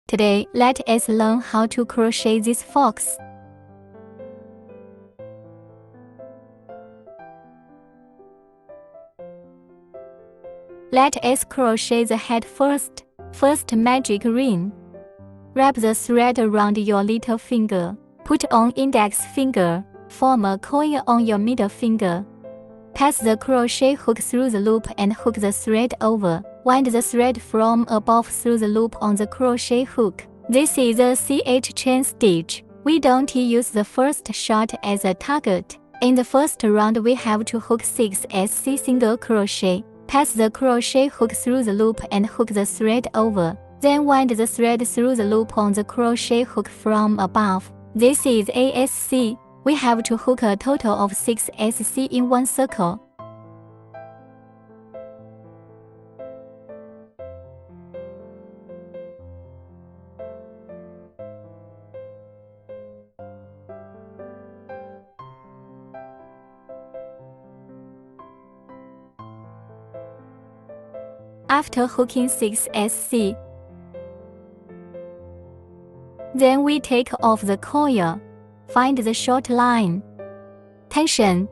Today, let us learn how to crochet this fox. Let us crochet the head first. First, magic ring. Wrap the thread around your little finger. Put on index finger. Form a coil on your middle finger. Pass the crochet hook through the loop and hook the thread over. Wind the thread from above through the loop on the crochet hook. This is a CH chain stitch. We don't use the first shot as a target. In the first round, we have to hook 6 SC single crochet. Pass the crochet hook through the loop and hook the thread over. Then wind the thread through the loop on the crochet hook from above. This is ASC. We have to hook a total of 6 SC in one circle. After hooking 6 SC, then we take off the coil. Find the short line. Tension.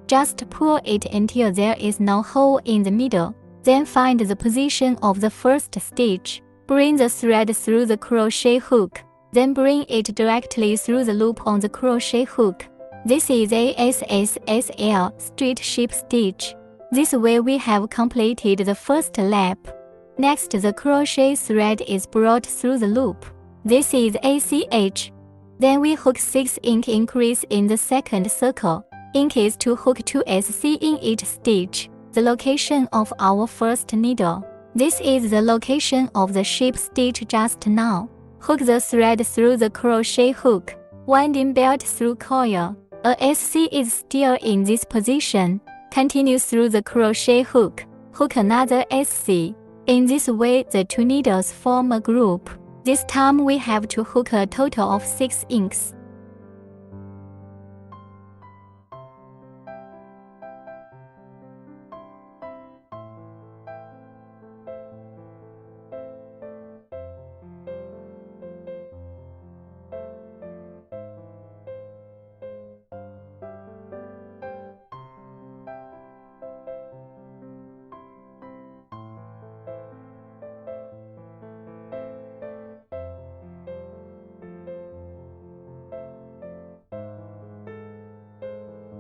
Just pull it until there is no hole in the middle. Then find the position of the first stitch. Bring the thread through the crochet hook. Then bring it directly through the loop on the crochet hook. This is a SSSL straight ship stitch. This way we have completed the first lap. Next, the crochet thread is brought through the loop. This is ACH. Then we hook 6 inch increase in the second circle. Inch is to hook 2 SC in each stitch, the location of our first needle. This is the location of the ship stitch just now. Hook the thread through the crochet hook. Winding belt through coil. A SC is still in this position. Continue through the crochet hook. Hook another SC. In this way, the two needles form a group. This time we have to hook a total of 6 inks.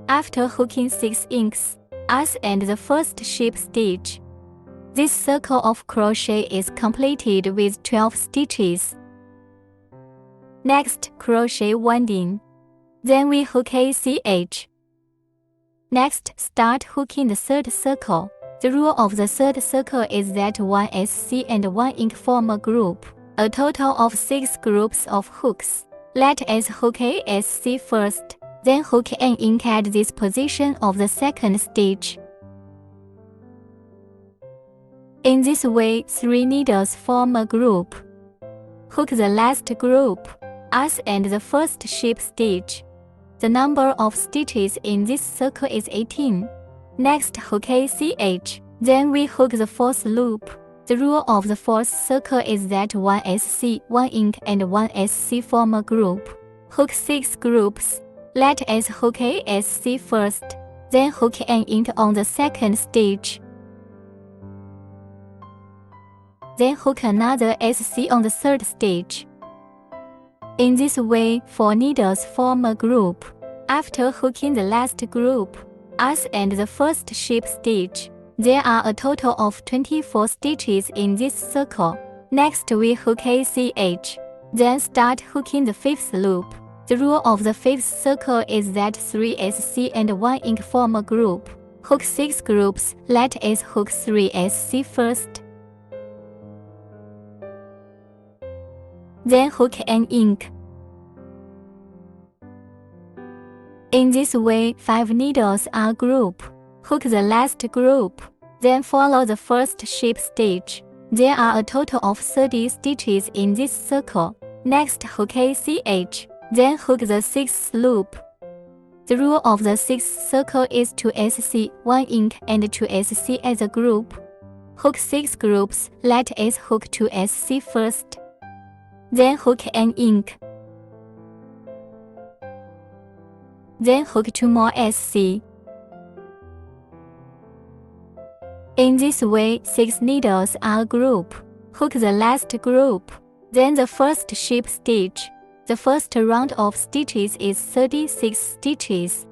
After hooking 6 inks, as and the first ship stitch, this circle of crochet is completed with 12 stitches. Next, crochet winding. Then we hook ACH. Next, start hooking the third circle. The rule of the third circle is that 1 SC and 1 ink form a group, a total of 6 groups of hooks. Let us hook ASC first. Then hook an ink at this position of the second stitch. In this way, 3 needles form a group. Hook the last group, as and the first ship stitch. The number of stitches in this circle is 18. Next, hook ACH. Then we hook the fourth loop. The rule of the fourth circle is that 1 SC, 1 ink and 1 SC form a group. Hook 6 groups. Let us hook ASC first, then hook an ink on the second stitch. Then hook another SC on the third stitch. In this way, 4 needles form a group. After hooking the last group, as and the first ship stitch, there are a total of 24 stitches in this circle. Next, we hook ACH. Then start hooking the fifth loop. The rule of the fifth circle is that 3 SC and 1 ink form a group. Hook 6 groups. Let us hook 3 SC first. Then hook an ink. In this way, 5 needles are grouped. Hook the last group. Then follow the first ship stitch. There are a total of 30 stitches in this circle. Next, hook ACH. Then hook the 6th loop. The rule of the 6th circle is 2 SC, 1 ink and 2 SC as a group. Hook 6 groups. Let us hook 2 SC first. then hook an ink. Then hook 2 more SC. In this way, 6 needles are grouped. Hook the last group, then the first ship stitch. The first round of stitches is 36 stitches.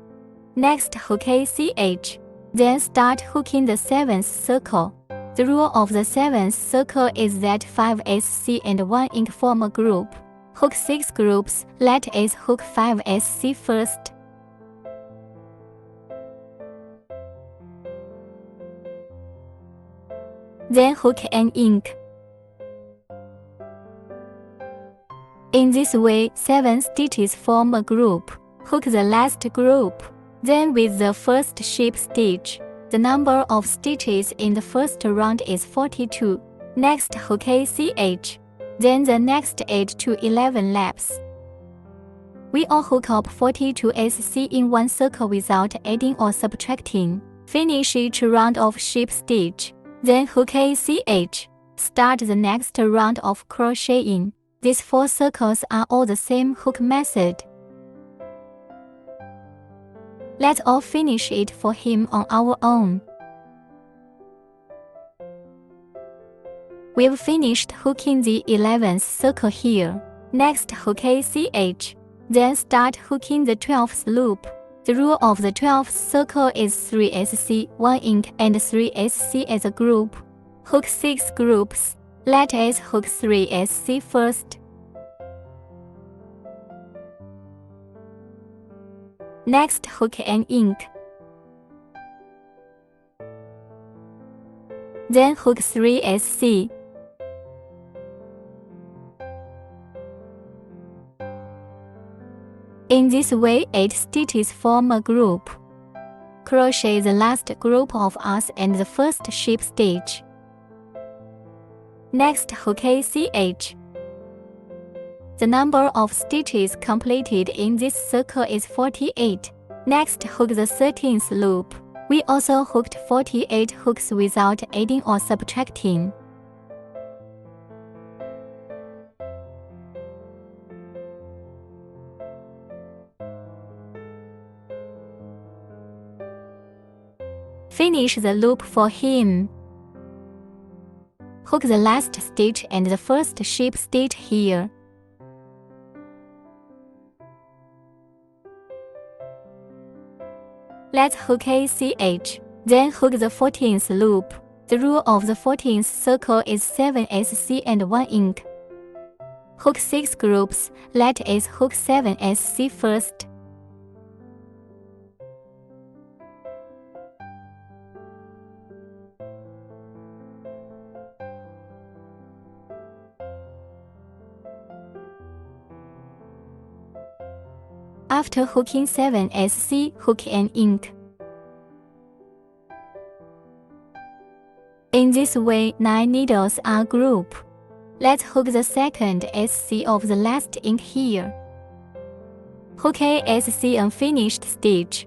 Next, hook ACH. Then start hooking the 7th circle. The rule of the 7th circle is that 5 SC and 1 ink form a group. Hook 6 groups, let us hook 5 SC first. Then hook an ink. In this way, 7 stitches form a group. Hook the last group. Then with the first ship stitch, the number of stitches in the first round is 42. Next, hook ACH. Then the next 8 to 11 laps. We all hook up 42 SC in one circle without adding or subtracting. Finish each round of ship stitch. Then hook ACH. Start the next round of crocheting. These 4 circles are all the same hook method. Let's all finish it for him on our own. We've finished hooking the 11th circle here. Next, hook ACH. Then start hooking the 12th loop. The rule of the 12th circle is 3 SC, 1 ink, and 3 SC as a group. Hook 6 groups. Let us hook 3 SC first. Next, hook an ink. Then hook 3 SC. In this way, 8 stitches form a group. Crochet the last group of us and the first ship stitch. Next, hook ACH. The number of stitches completed in this circle is 48. Next, hook the 13th loop. We also hooked 48 hooks without adding or subtracting. Finish the loop for him. Hook the last stitch and the first ship stitch here. Let's hook ACH. Then hook the 14th loop. The rule of the 14th circle is 7 SC and 1 ink. Hook 6 groups. Let us hook 7 SC first. After hooking 7 SC, hook an ink. In this way, 9 needles are grouped. Let's hook the second SC of the last ink here. Hook a SC unfinished stitch.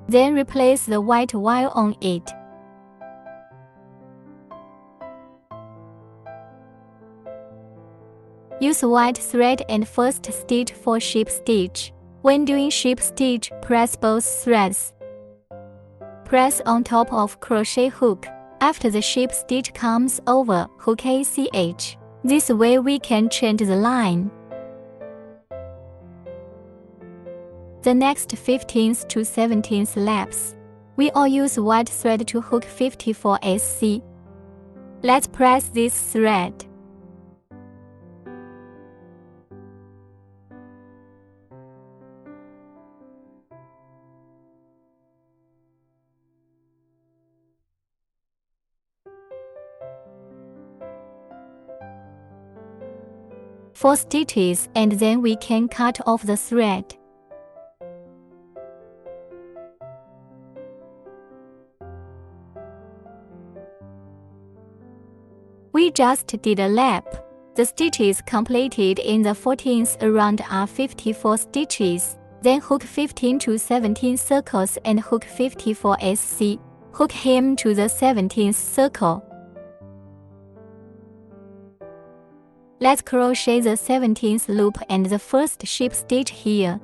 Then replace the white wire on it. Use white thread and first stitch for ship stitch. When doing ship stitch, press both threads. Press on top of crochet hook. After the ship stitch comes over, hook ACH. This way we can change the line. The next 15th to 17th laps, we all use white thread to hook 54 SC. Let's press this thread. Four stitches, and then we can cut off the thread. We just did a lap. The stitches completed in the 14th round are 54 stitches. Then hook 15 to 17 circles and hook 54 SC. Hook him to the 17th circle. Let's crochet the 17th loop and the first ship stitch here.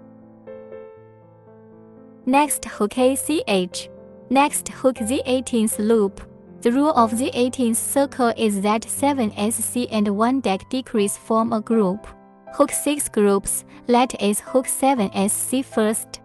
Next hook a CH. Next hook the 18th loop. The rule of the 18th circle is that 7 SC and 1 deck decrease form a group. Hook 6 groups, let us hook 7 SC first.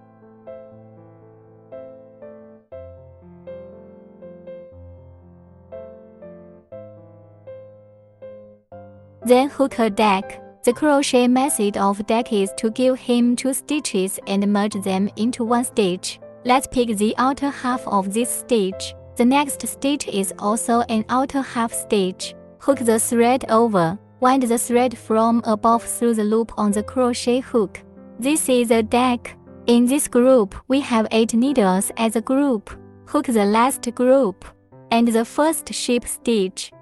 Then hook a deck. The crochet method of deck is to give him 2 stitches and merge them into 1 stitch. Let's pick the outer half of this stitch. The next stitch is also an outer half stitch. Hook the thread over. Wind the thread from above through the loop on the crochet hook. This is a deck. In this group, we have 8 needles as a group. Hook the last group and the first ship stitch.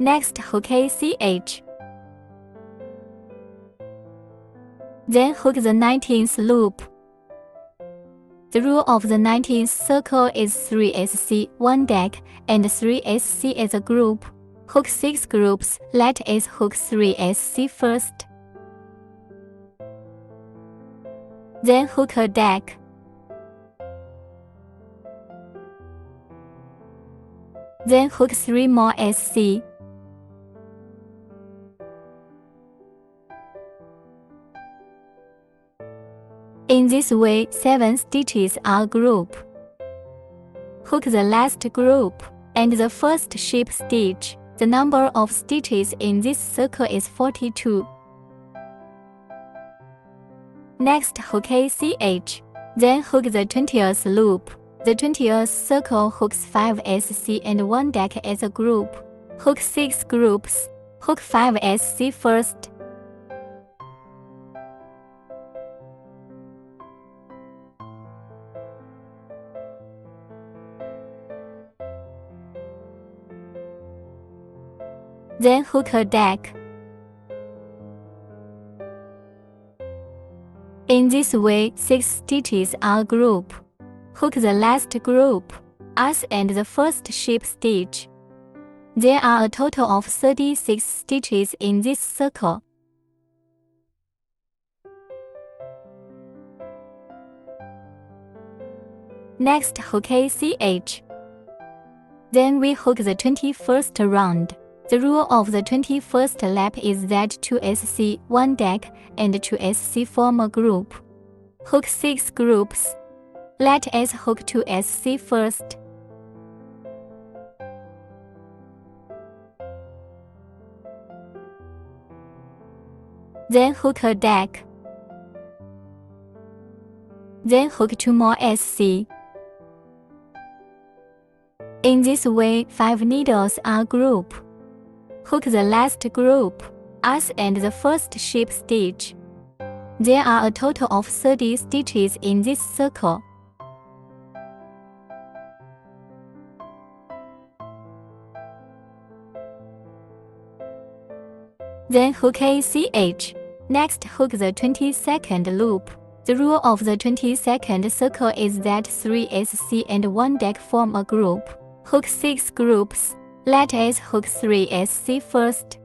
Next hook a CH. Then hook the 19th loop. The rule of the 19th circle is 3 SC, 1 deck, and 3 SC as a group. Hook 6 groups, let us hook 3 SC first. Then hook a deck. Then hook 3 more SC. In this way, 7 stitches are group. Hook the last group and the first ship stitch. The number of stitches in this circle is 42. Next hook a CH. Then hook the 20th loop. The 20th circle hooks 5 SC and 1 deck as a group. Hook 6 groups. Hook 5 SC first. Then hook a deck. In this way, 6 stitches are group. Hook the last group, as and the first ship stitch. There are a total of 36 stitches in this circle. Next hook a CH. Then we hook the 21st round. The rule of the 21st lap is that 2 SC, 1 deck, and 2 SC form a group. Hook 6 groups. Let us hook 2 SC first. Then hook a deck. Then hook 2 more SC. In this way, 5 needles are group. Hook the last group, as and the first ship stitch. There are a total of 30 stitches in this circle. Then hook a CH. Next hook the 22nd loop. The rule of the 22nd circle is that 3 SC and 1 deck form a group. Hook 6 groups. Let us hook 3 SC first.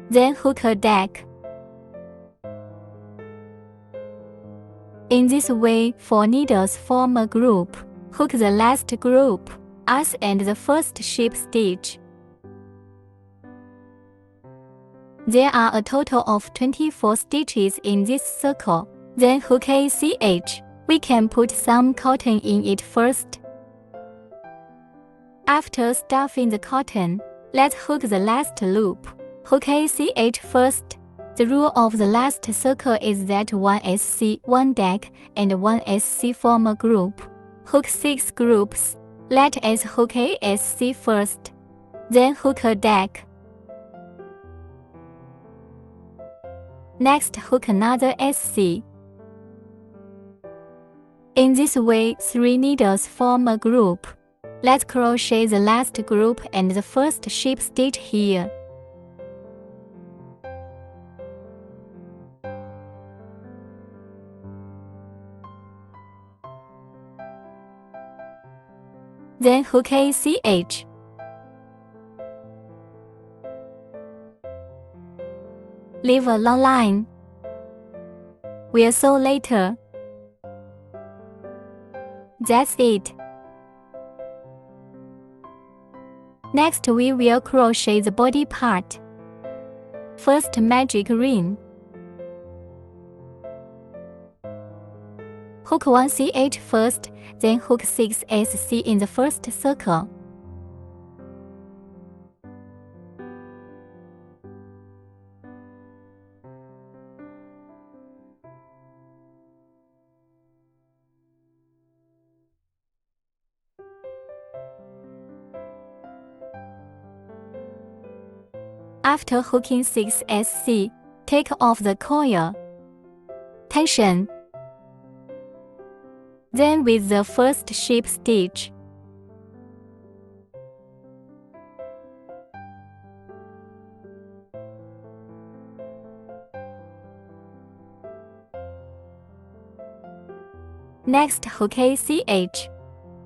Then hook a deck. In this way, 4 needles form a group. Hook the last group, as and the first ship stitch. There are a total of 24 stitches in this circle. Then hook a CH. We can put some cotton in it first. After stuffing the cotton, let's hook the last loop. Hook a CH first. The rule of the last circle is that 1 SC, 1 deck, and 1 SC form a group. Hook 6 groups. Let us hook a SC first. Then hook a deck. Next hook another SC. In this way, 3 needles form a group. Let's crochet the last group and the first ship stitch here. Then hook a CH. Leave a long line. We'll sew later. That's it. Next we will crochet the body part. First magic ring. Hook 1 CH first, then hook 6 SC in the first circle. After hooking 6 SC, take off the coil. Tension. Then with the first ship stitch, next hook ACH.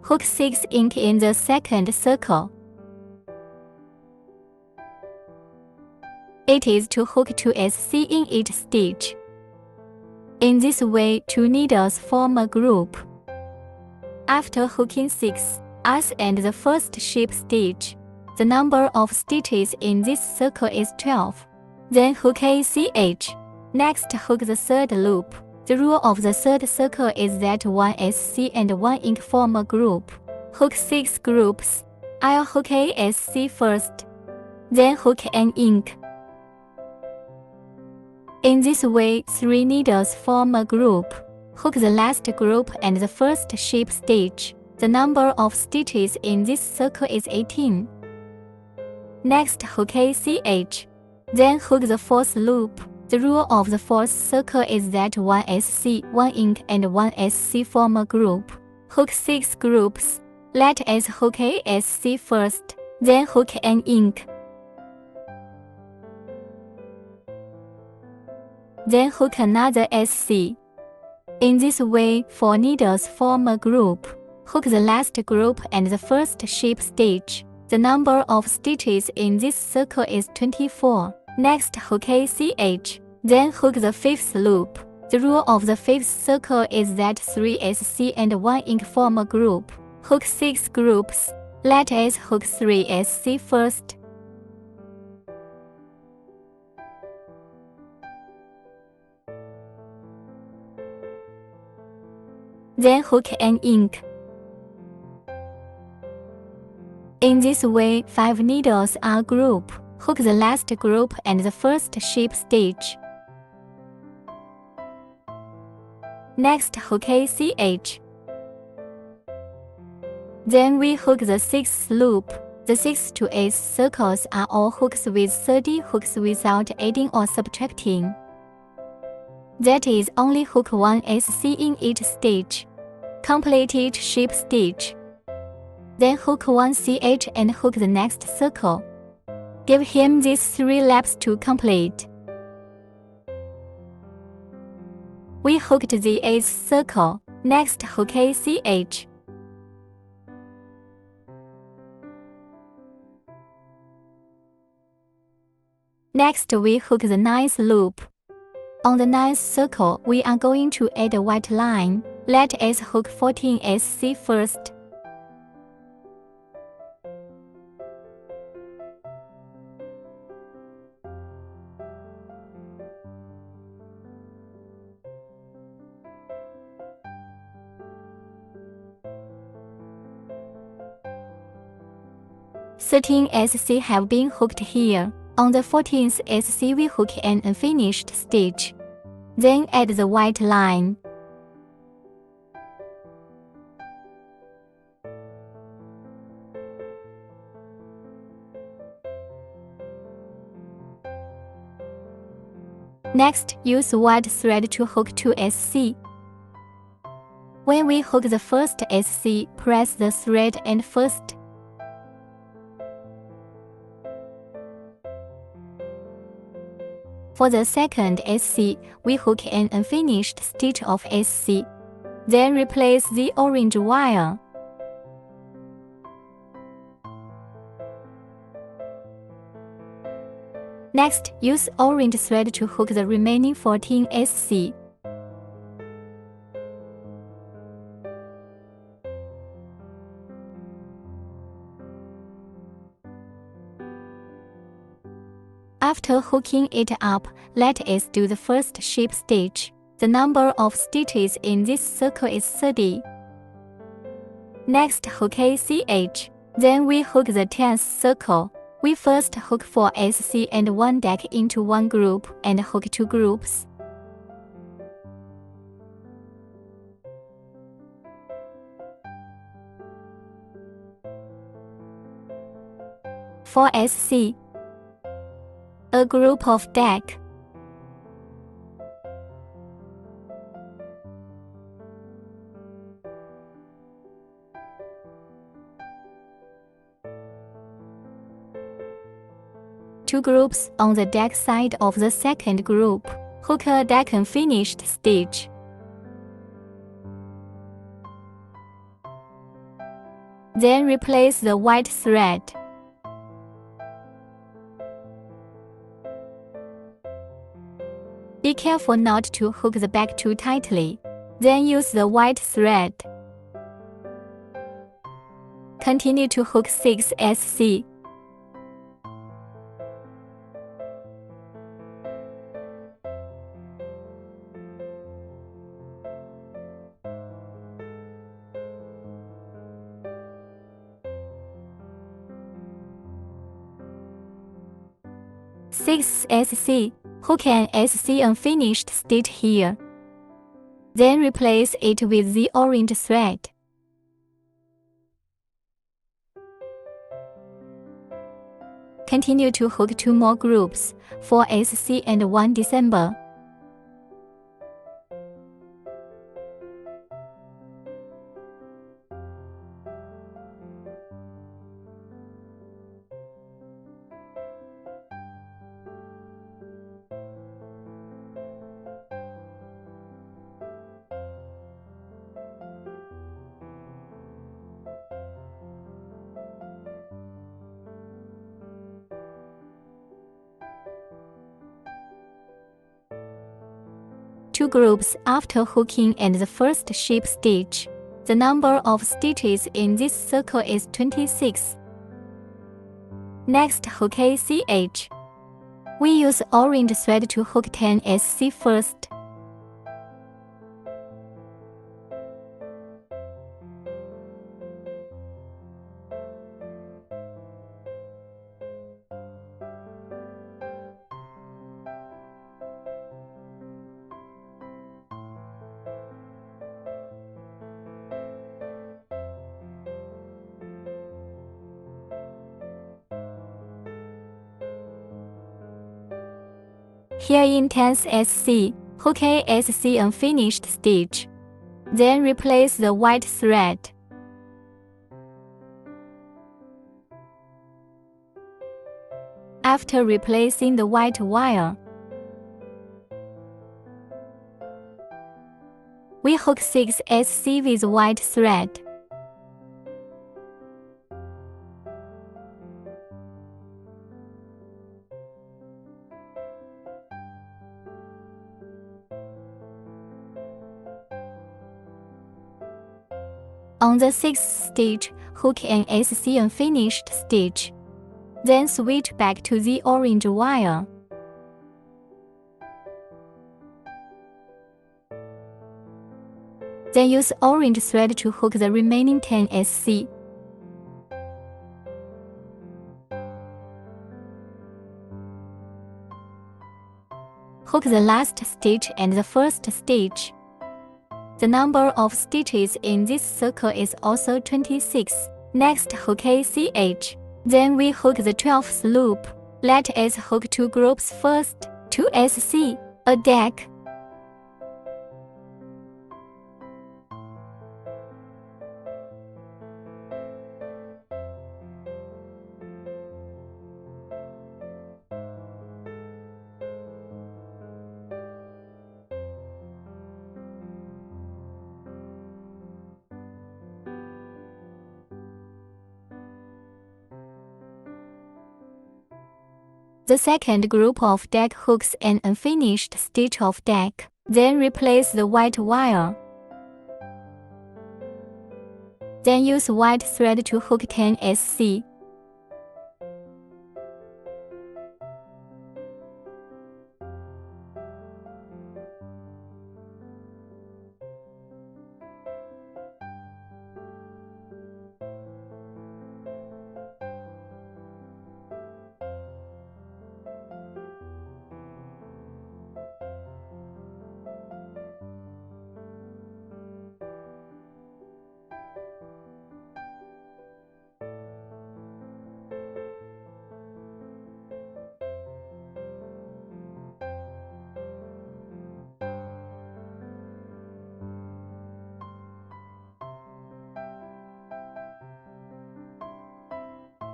Hook 6 ink in the second circle. It is to hook 2 SC in each stitch. In this way, 2 needles form a group. After hooking 6 S and the first ship stitch, the number of stitches in this circle is 12. Then hook ACH. Next hook the third loop. The rule of the third circle is that 1 SC and 1 ink form a group. Hook 6 groups. I'll hook ASC first, then hook an ink. In this way, 3 needles form a group. Hook the last group and the first ship stitch. The number of stitches in this circle is 18. Next hook ACH. Then hook the fourth loop. The rule of the fourth circle is that 1 SC, 1 ink and 1 SC form a group. Hook 6 groups. Let us hook ASC first, then hook an ink. Then hook another SC. In this way, 4 needles form a group. Hook the last group and the first ship stitch. The number of stitches in this circle is 24. Next hook ACH. Then hook the fifth loop. The rule of the fifth circle is that 3 SC and 1 ink form a group. Hook 6 groups. Let us hook 3 SC first. Then hook an ink. In this way, 5 needles are grouped. Hook the last group and the first ship stitch. Next hook ACH. Then we hook the 6th loop. The 6 to 8 circles are all hooks with 30 hooks without adding or subtracting. That is only hook 1 SC in each stitch. Complete each ship stitch. Then hook 1 CH and hook the next circle. Give him these 3 laps to complete. We hooked the 8th circle. Next hook ACH. Next we hook the 9th loop. On the 9th circle, we are going to add a white line. Let us hook 14 SC first. Thirteen SC have been hooked here. On the 14th SC we hook an unfinished stitch. Then add the white line. Next, use white thread to hook 2 SC. When we hook the first SC, press the thread end first. For the second SC, we hook an unfinished stitch of SC. Then replace the orange wire. Next, use orange thread to hook the remaining 14 SC. After hooking it up, let us do the first ship stitch. The number of stitches in this circle is 30. Next, hook ACH. Then we hook the 10th circle. We first hook 4 SC and 1 deck into one group and hook 2 groups. For SC, a group of deck. Two groups on the deck side of the second group. Hook a deck unfinished stitch. Then replace the white thread. Be careful not to hook the back too tightly. Then use the white thread. Continue to hook 6 SC. Six SC. Hook an SC unfinished stitch here. Then replace it with the orange thread. Continue to hook 2 more groups, 4 SC and 1 December. Two groups after hooking and the first ship stitch. The number of stitches in this circle is 26. Next, hook ACH. We use orange thread to hook 10 SC first. Here in 10th SC, hook a SC unfinished stitch. Then replace the white thread. After replacing the white wire, we hook 6 SC with white thread. On the 6th stitch, hook an SC unfinished stitch. Then switch back to the orange wire. Then use orange thread to hook the remaining 10 SC. Hook the last stitch and the first stitch. The number of stitches in this circle is also 26. Next, hook ACH. Then we hook the 12th loop. Let us hook 2 groups first, 2 SC, a deck. the second group of deck hooks an unfinished stitch of deck, then replace the white wire. Then use white thread to hook 10 SC.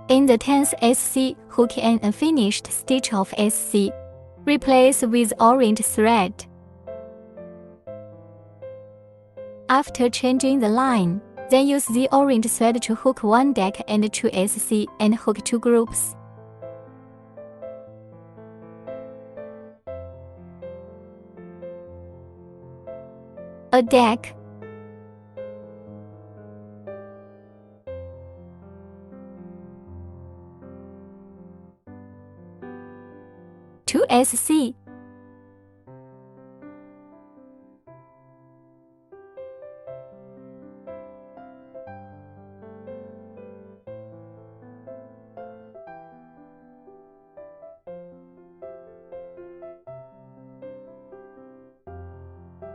In the 10th SC, hook an unfinished stitch of SC. Replace with orange thread. After changing the line, then use the orange thread to hook one deck and 2 SC and hook 2 groups. A deck. To SC.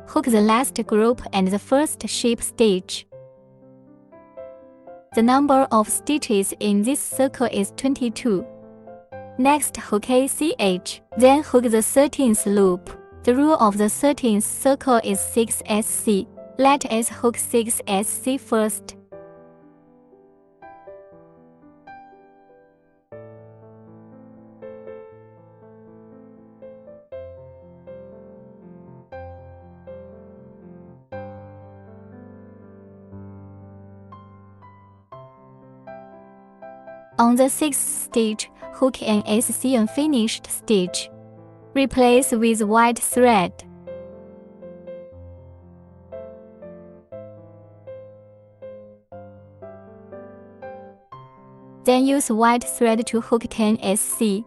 Hook the last group and the first ship stitch. The number of stitches in this circle is 22. Next, hook ACH, then hook the 13th loop. The rule of the 13th circle is 6 SC. Let us hook 6 SC first. On the 6th stitch, hook an SC unfinished stitch. Replace with white thread. Then use white thread to hook 10 SC.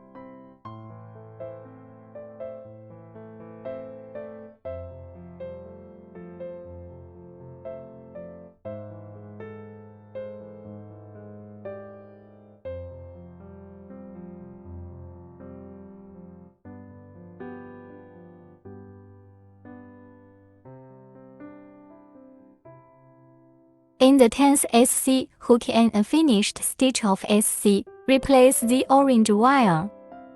In the 10th SC, hook an unfinished stitch of SC. Replace the orange wire.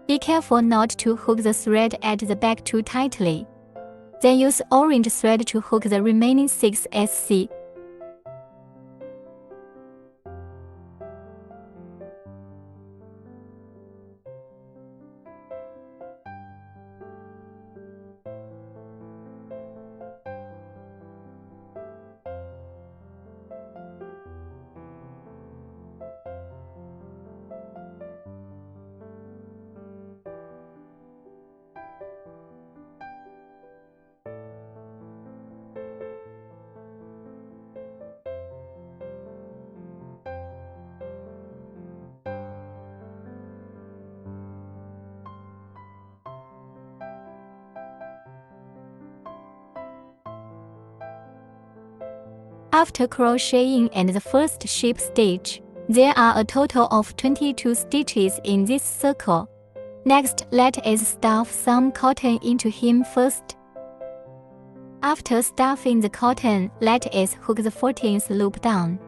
Be careful not to hook the thread at the back too tightly. Then use orange thread to hook the remaining 6 SC. After crocheting and the first ship stitch, there are a total of 22 stitches in this circle. Next, let us stuff some cotton into him first. After stuffing the cotton, let us hook the 14th loop down.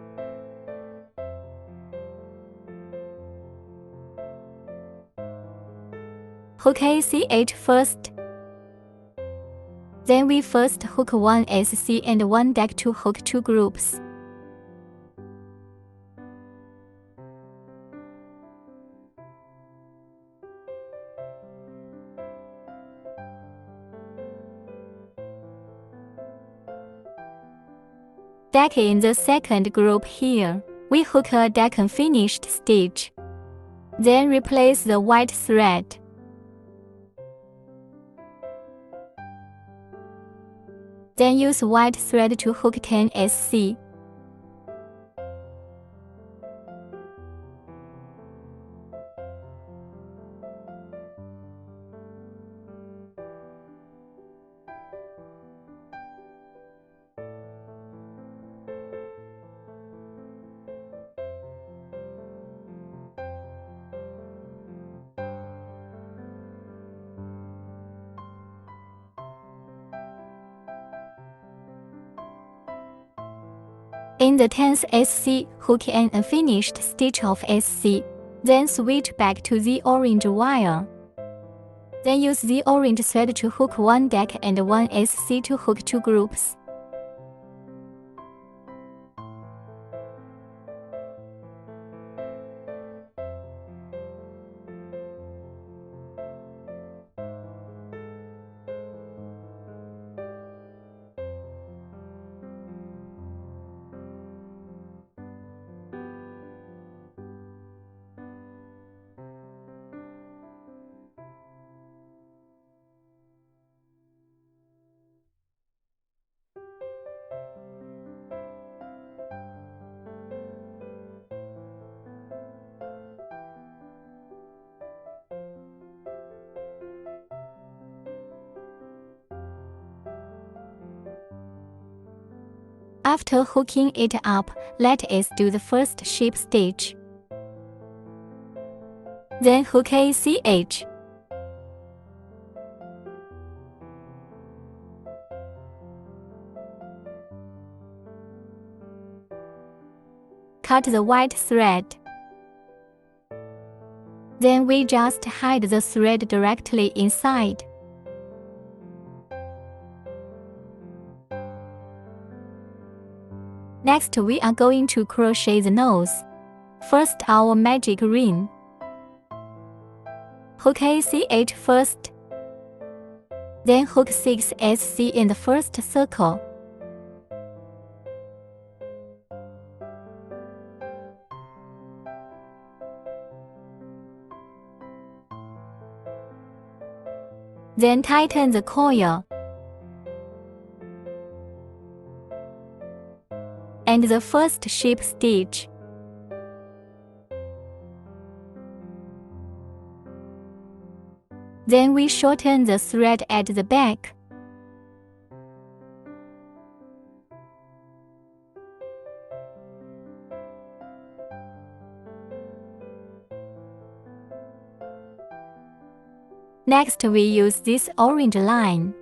Hook ACH first. Then we first hook one SC and one deck to hook 2 groups. Deck in the second group here. We hook a deck unfinished stitch. Then replace the white thread. Then use white thread to hook 10 SC. In the 10th SC, hook an unfinished stitch of SC, then switch back to the orange wire. Then use the orange thread to hook one deck and one SC to hook 2 groups. After hooking it up, let us do the first ship stitch. Then hook ACH. Cut the white thread. Then we just hide the thread directly inside. Next, we are going to crochet the nose. First, our magic ring. Hook ACH first. Then hook 6 SC in the first circle. Then tighten the coil. And the first ship stitch. Then we shorten the thread at the back. Next, we use this orange line.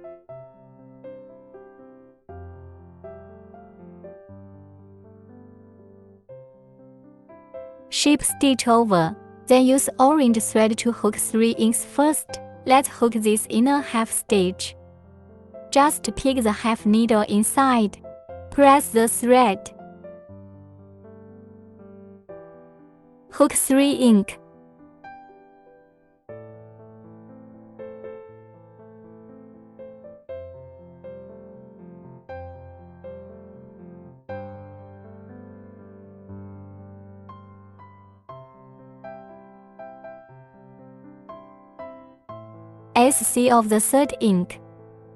Ship stitch over. Then use orange thread to hook 3 inks first. Let's hook this inner half stitch. Just pick the half needle inside. Press the thread. Hook 3 ink. SC of the third ink.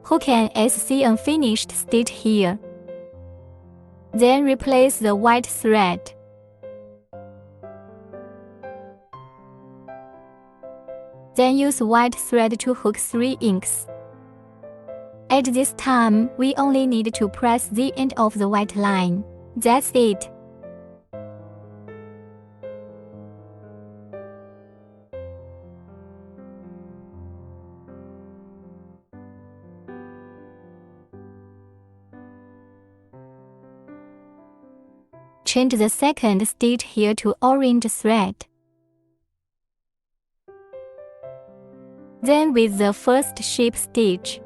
Hook an SC unfinished stitch here. Then replace the white thread. Then use white thread to hook 3 inks. At this time, we only need to press the end of the white line. That's it. Change the second stitch here to orange thread. Then with the first ship stitch.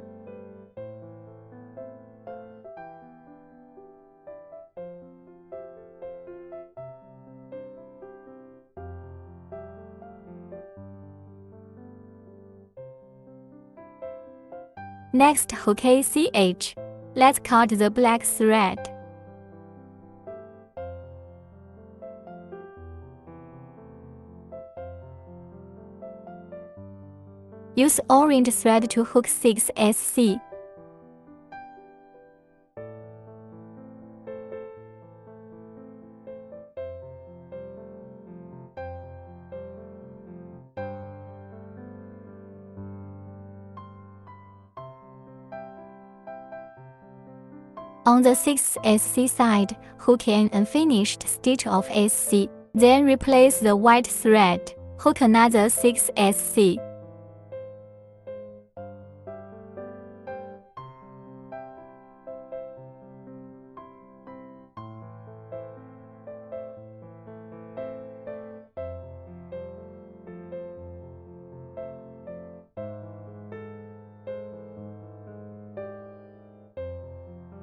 Next, hook ACH. Let's cut the black thread. Use orange thread to hook 6 SC. On the 6th SC side, hook an unfinished stitch of SC, then replace the white thread. Hook another 6th SC.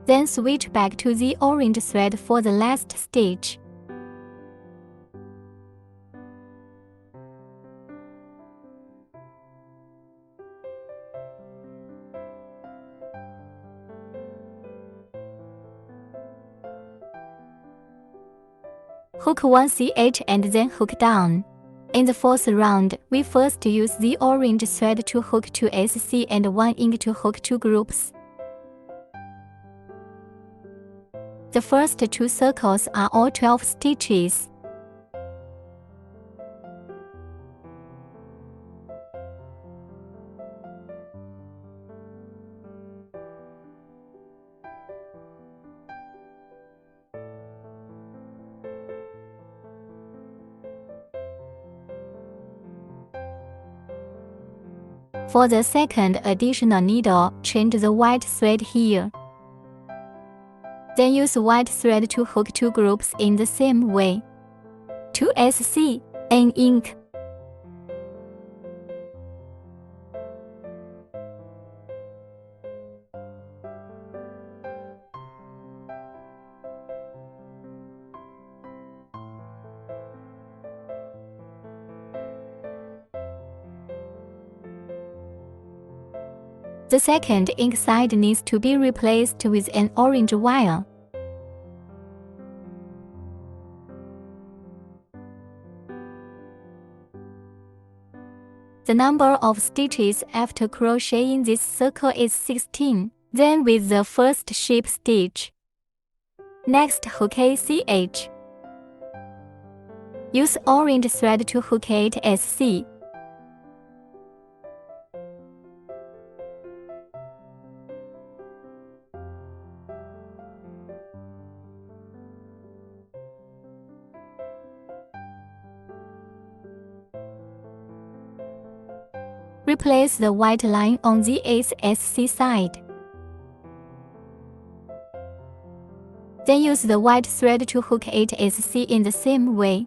Then switch back to the orange thread for the last stitch. Hook 1 CH and then hook down. In the fourth round, we first use the orange thread to hook 2 SC and 1 ink to hook 2 groups. The first 2 circles are all 12 stitches. For the second additional needle, change the white thread here. Then use white thread to hook 2 groups in the same way. 2 SC, N ink. The second ink side needs to be replaced with an orange wire. The number of stitches after crocheting this circle is 16, then with the first ship stitch. Next, hook ACH. Use orange thread to hook 8 SC. Replace the white line on the 8th SC side. Then use the white thread to hook 8 SC in the same way.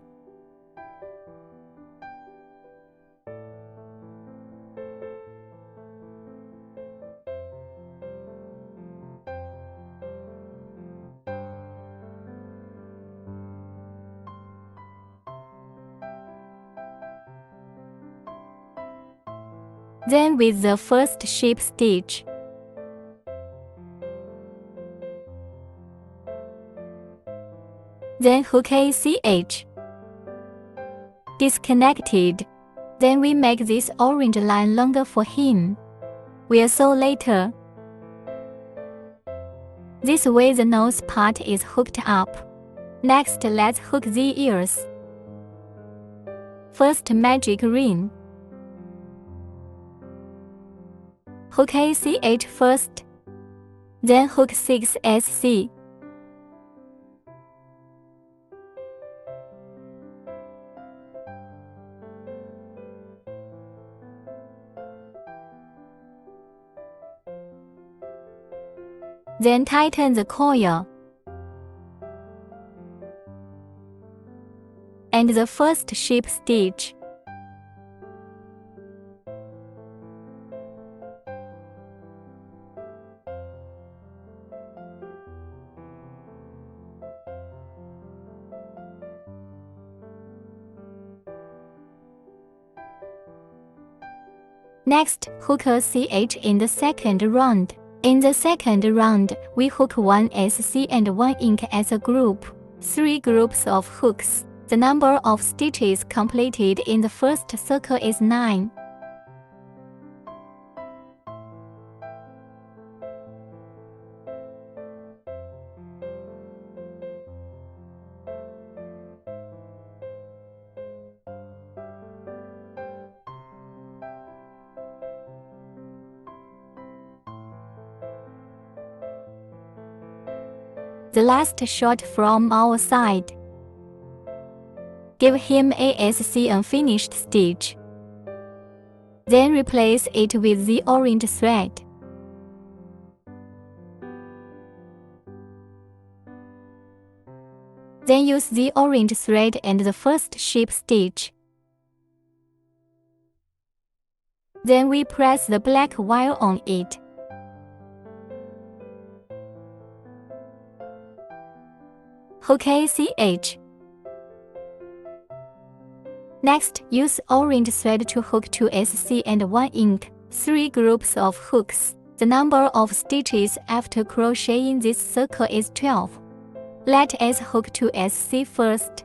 Then with the first ship stitch. Then hook ACH. Disconnected. Then we make this orange line longer for him. We'll sew later. This way the nose part is hooked up. Next, let's hook the ears. First, magic ring. Hook ACH first, then hook 6 SC. Then tighten the coil. And the first ship stitch. Next, hook a CH in the second round. In the second round, we hook 1 SC and 1 ink as a group. 3 groups of hooks. The number of stitches completed in the first circle is 9. the last shot from our side. Give him a SC unfinished stitch. Then replace it with the orange thread. Then use the orange thread and the first ship stitch. Then we press the black wire on it. Hook ACH. Next, use orange thread to hook 2 SC and 1 ink, 3 groups of hooks. The number of stitches after crocheting this circle is 12. Let us hook 2 SC first.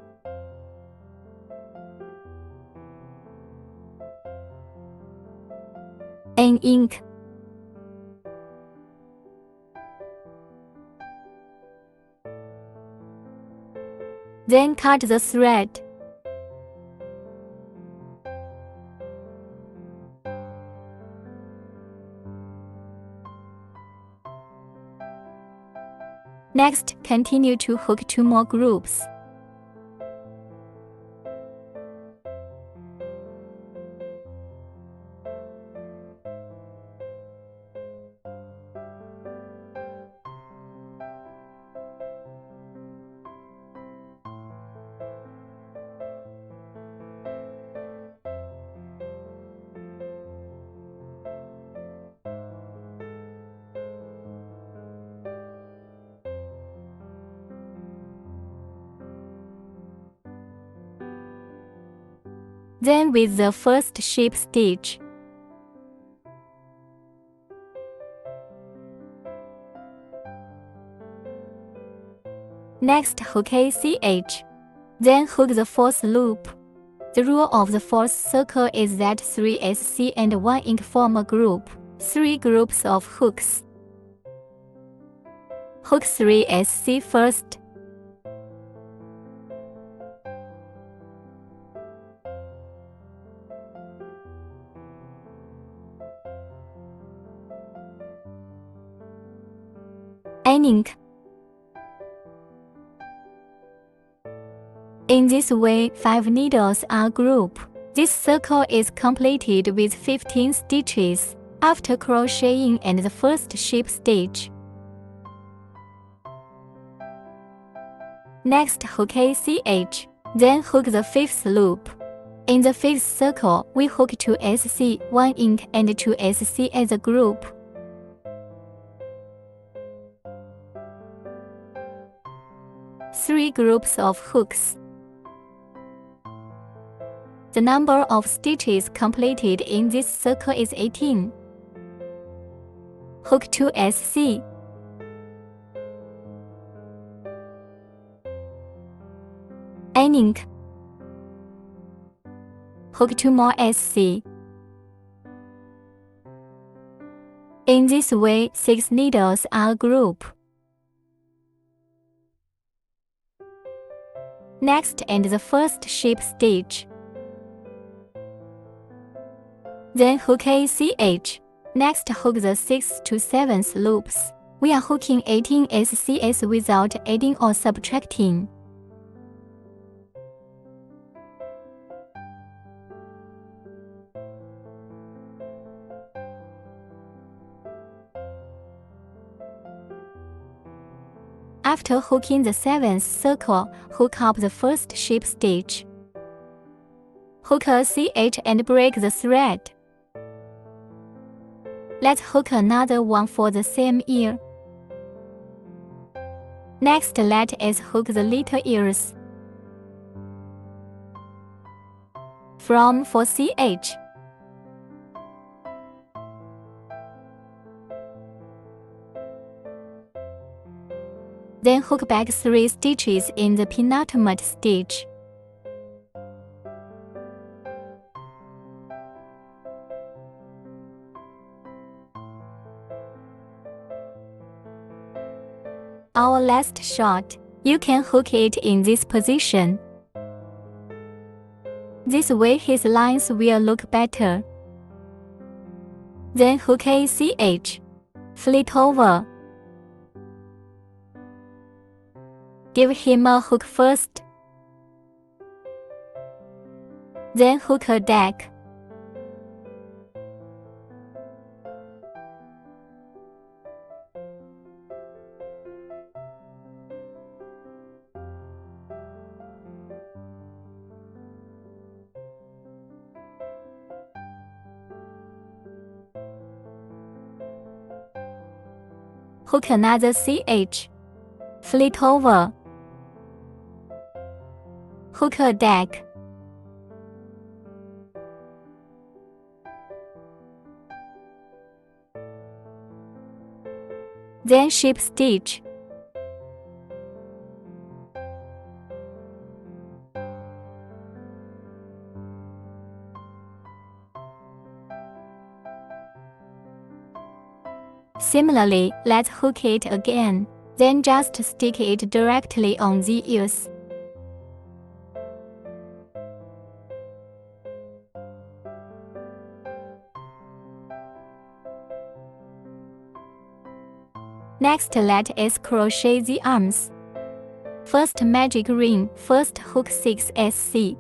An ink. Then cut the thread. Next, continue to hook 2 more groups. Then with the first ship stitch. Next, hook ACH. Then hook the 4th loop. The rule of the 4th circle is that 3 SC and 1 ink form a group, 3 groups of hooks. Hook 3 SC first. An ink. In this way, 5 needles are grouped. This circle is completed with 15 stitches after crocheting and the first ship stitch. Next, hook ACH. Then hook the 5th loop. In the 5th circle, we hook 2 SC, 1 ink and 2 SC as a group. Three groups of hooks. The number of stitches completed in this circle is 18. Hook 2 SC. An ink. Hook 2 more SC. In this way, 6 needles are grouped. Next, and the first ship stitch. Then hook ACH. Next, hook the 6th to 7th loops. We are hooking 18 SCs without adding or subtracting. After hooking the 7th circle, hook up the first ship stitch. Hook a CH and break the thread. Let's hook another one for the same ear. Next, let us hook the little ears. From for CH. Then hook back 3 stitches in the penultimate stitch. Our last shot, you can hook it in this position. This way his lines will look better. Then hook ACH. Flip over. Give him a hook first. Then hook a deck. Hook another CH. Flip over. Hook a deck. Then ship stitch. Similarly, let's hook it again, then just stick it directly on the ears. Next, let us crochet the arms. First magic ring, first hook 6 SC.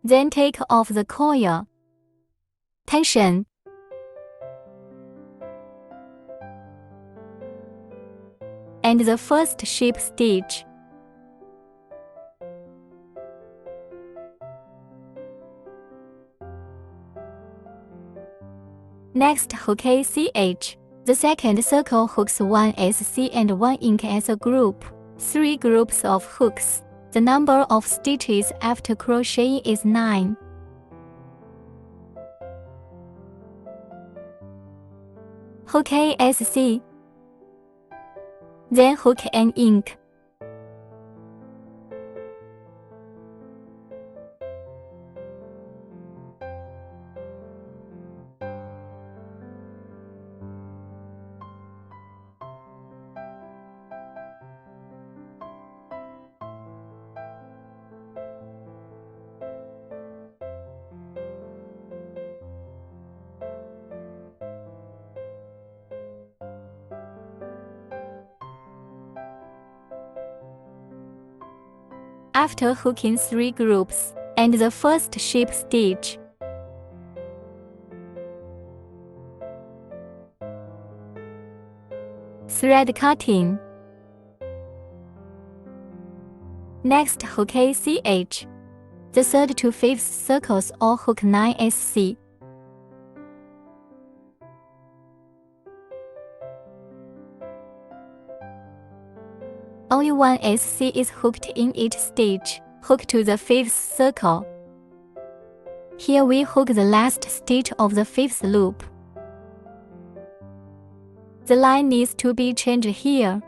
Then take off the coil. Tension. And the first ship stitch. Next, hook ACH. The second circle hooks 1 SC and 1 ink as a group, 3 groups of hooks. The number of stitches after crocheting is 9. Hook ASC. Then hook an ink. After hooking 3 groups, and the first ship stitch. Thread cutting. Next, hook ACH. The 3rd to 5th circles all hook 9 SC. Only 1 SC is hooked in each stitch. Hook to the 5th circle. Here we hook the last stitch of the 5th loop. The line needs to be changed here.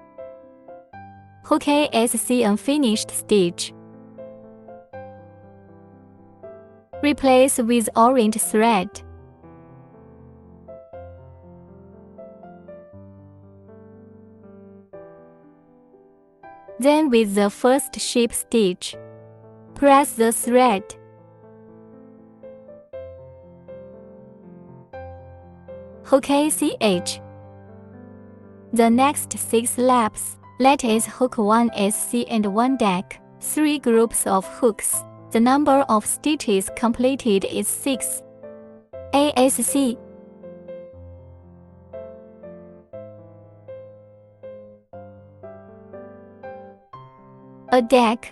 Hook ASC unfinished stitch. Replace with orange thread. Then with the first ship stitch, press the thread. Hook ACH. The next 6 laps, let us hook 1 SC and 1 deck, 3 groups of hooks. The number of stitches completed is 6. ASC. A deck.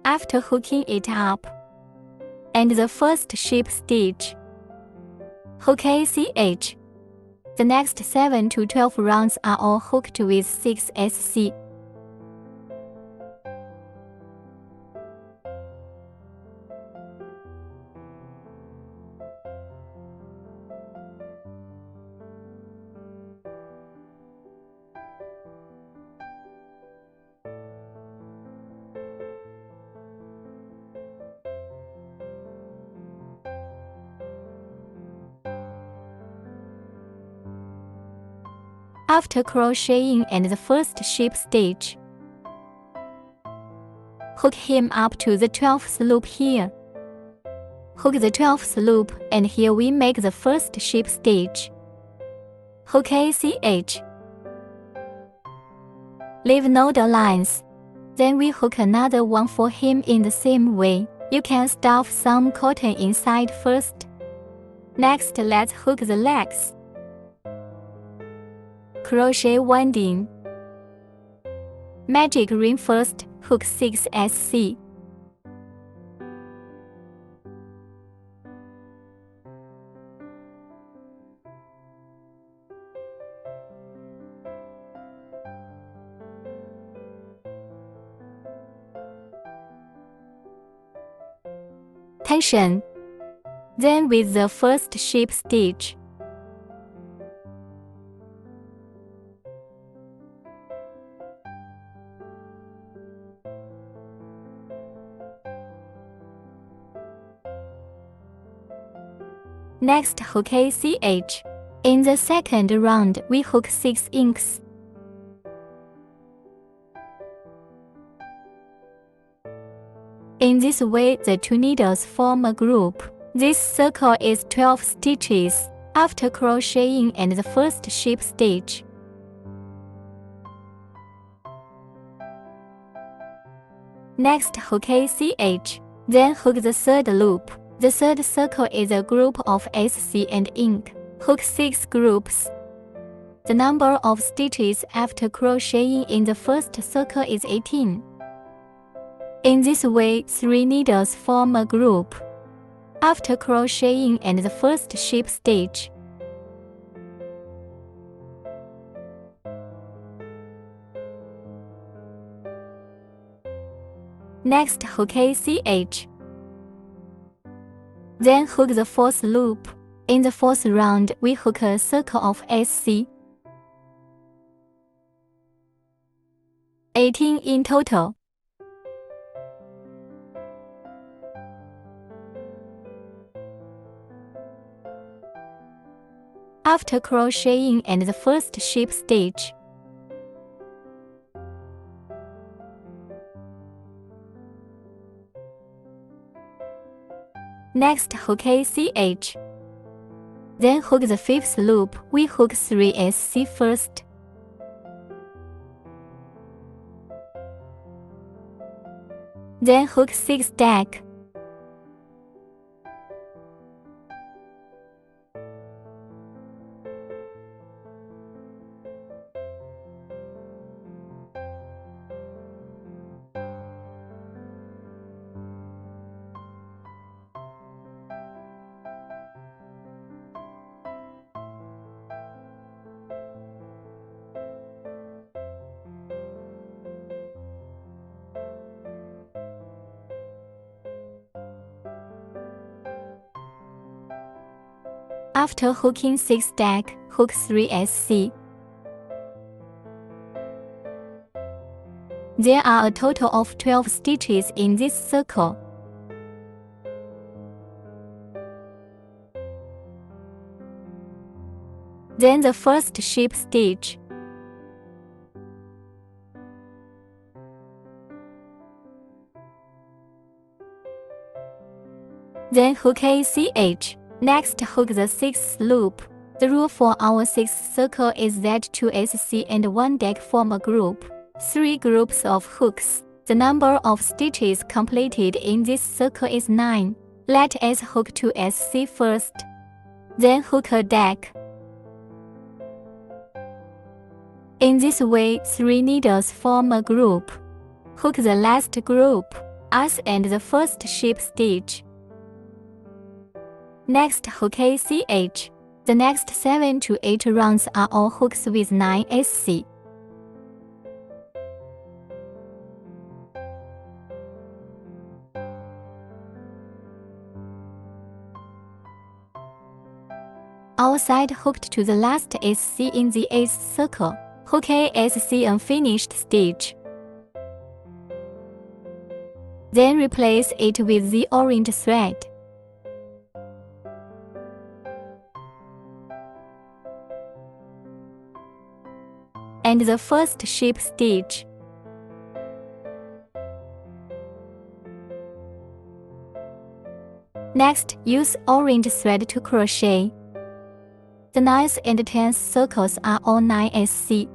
After hooking it up, and the first ship stitch. Hook ACH. The next 7 to 12 rounds are all hooked with 6 SC. After crocheting and the first ship stitch, hook him up to the 12th loop here. Hook the 12th loop, and here we make the first ship stitch. Hook ACH. Leave node lines. Then we hook another one for him in the same way. You can stuff some cotton inside first. Next, let's hook the legs. Crochet winding. Magic ring first, hook 6 SC. Tension. Then with the first ship stitch, next hook ACH. In the second round, we hook 6 inks. In this way, the 2 needles form a group. This circle is 12 stitches after crocheting and the first ship stitch. Next hook ACH. Then hook the third loop. The third circle is a group of SC and ink. Hook 6 groups. The number of stitches after crocheting in the first circle is 18. In this way, 3 needles form a group after crocheting and the first ship stitch. Next hook ACH. Then hook the 4th loop. In the 4th round, we hook a circle of SC. 18 in total. After crocheting and the first ship stitch, next hook ACH. Then hook the 5th loop. We hook 3 SC first. Then hook 6 stack. After hooking 6 stack, hook 3 SC. There are a total of 12 stitches in this circle. Then the first ship stitch. Then hook ACH. Next, hook the 6th loop. The rule for our 6th circle is that 2 SC and 1 deck form a group. 3 groups of hooks. The number of stitches completed in this circle is 9. Let us hook 2 SC first. Then hook a deck. In this way, 3 needles form a group. Hook the last group, as and the first ship stitch. Next, hook ACH. The next 7 to 8 rounds are all hooks with 9 SC. All side hooked to the last SC in the 8th circle. Hook ASC unfinished stitch. Then replace it with the orange thread. And the first ship stitch. Next, use orange thread to crochet. The 9th and 10th circles are all 9 SC.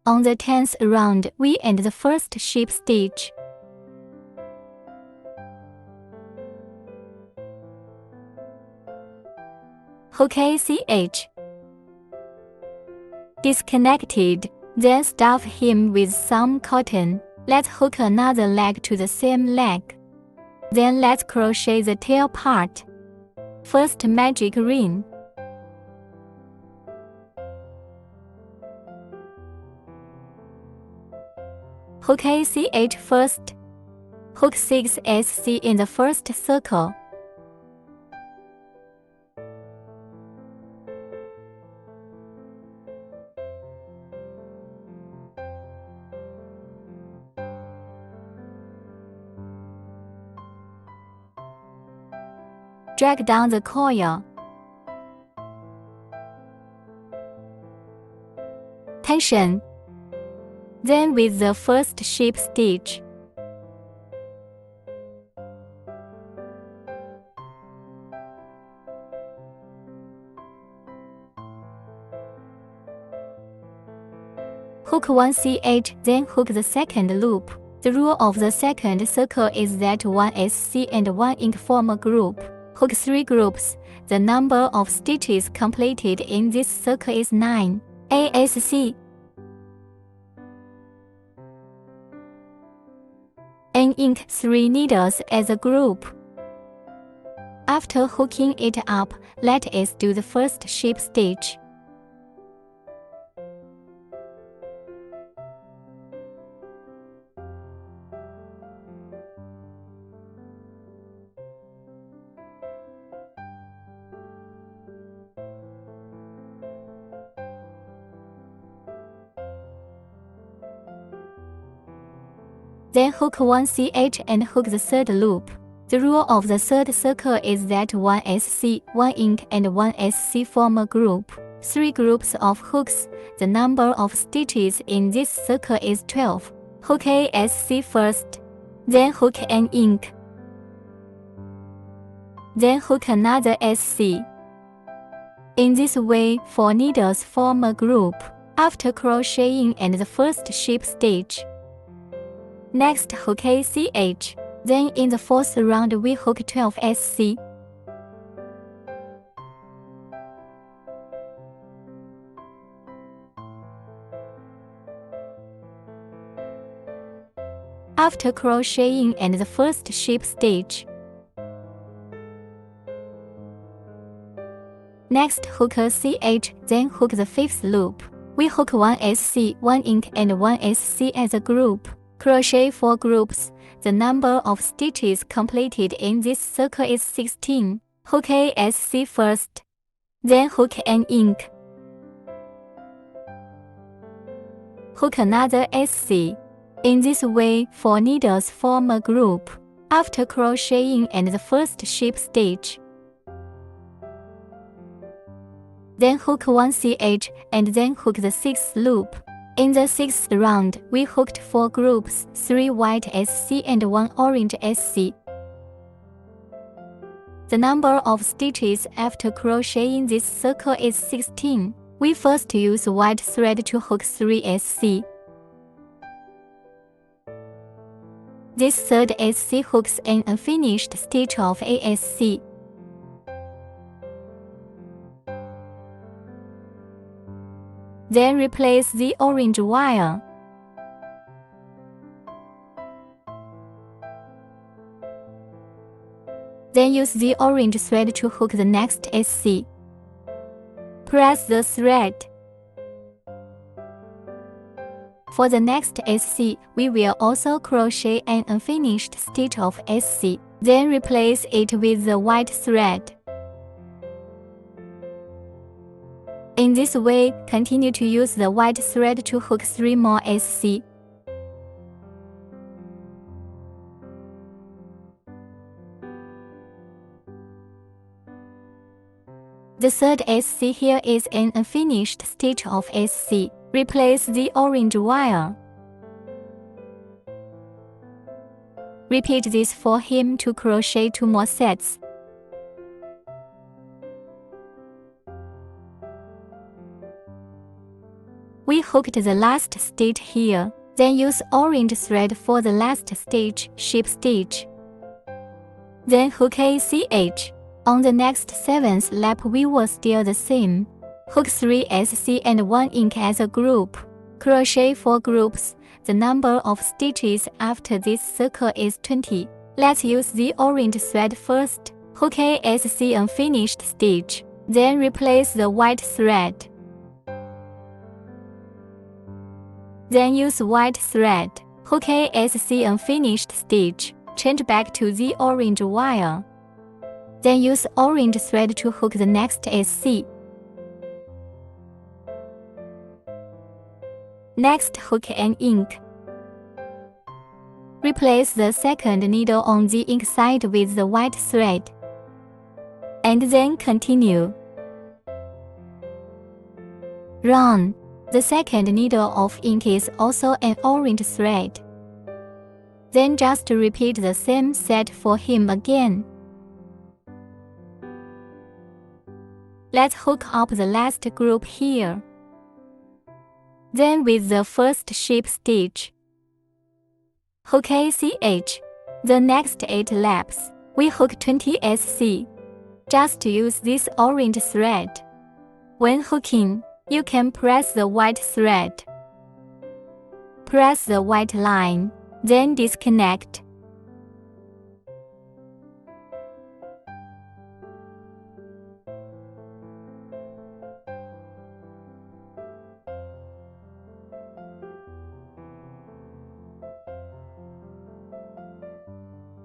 On the 10th round, we end the first ship stitch. Hook ACH. Disconnected, then stuff hem with some cotton. Let's hook another leg to the same leg. Then let's crochet the tail part. First magic ring. Hook ACH first. Hook 6 SC in the first circle. Drag down the coil. Tension. Then with the first ship stitch. Hook 1 CH, then hook the second loop. The rule of the second circle is that 1 SC and 1 ink form a group. Hook 3 groups. The number of stitches completed in this circle is 9. ASC. And ink 3 needles as a group. After hooking it up, let us do the first ship stitch. Then hook 1 CH and hook the third loop. The rule of the third circle is that 1 SC, 1 ink and 1 SC form a group. 3 groups of hooks. The number of stitches in this circle is 12. Hook ASC first. Then hook an ink. Then hook another SC. In this way, 4 needles form a group. After crocheting and the first ship stitch. Next, hook ACH. Then in the 4th round we hook 12 SC. After crocheting and the first ship stitch. Next, hook a CH, then hook the 5th loop. We hook 1 SC, 1 ink and 1 SC as a group. Crochet 4 groups. The number of stitches completed in this circle is 16. Hook ASC first. Then hook an ink. Hook another SC. In this way, 4 needles form a group. After crocheting and the first ship stitch. Then hook 1 CH and then hook the 6th loop. In the 6th round, we hooked 4 groups, 3 white SC and 1 orange SC. The number of stitches after crocheting this circle is 16. We first use white thread to hook 3 SC. This third SC hooks an unfinished stitch of ASC. Then replace the orange wire. Then use the orange thread to hook the next SC. Press the thread. For the next SC, we will also crochet an unfinished stitch of SC, then replace it with the white thread. In this way, continue to use the white thread to hook 3 more SC. The third SC here is an unfinished stitch of SC. Replace the orange wire. Repeat this for him to crochet 2 more sets. We hooked the last stitch here, then use orange thread for the last stitch, ship stitch. Then hook ACH. On the next 7th lap we will still the same. Hook 3 SC and 1 ink as a group. Crochet 4 groups. The number of stitches after this circle is 20. Let's use the orange thread first. Hook ASC unfinished stitch. Then replace the white thread. Then use white thread. Hook ASC unfinished stitch. Change back to the orange wire. Then use orange thread to hook the next SC. Next, hook an ink. Replace the second needle on the ink side with the white thread. And then continue. Run. The second needle of ink is also an orange thread. Then just repeat the same set for him again. Let's hook up the last group here. Then with the first ship stitch, hook ACH. The next 8 laps, we hook 20 SC. Just use this orange thread. When hooking, you can press the white thread. Press the white line, then disconnect.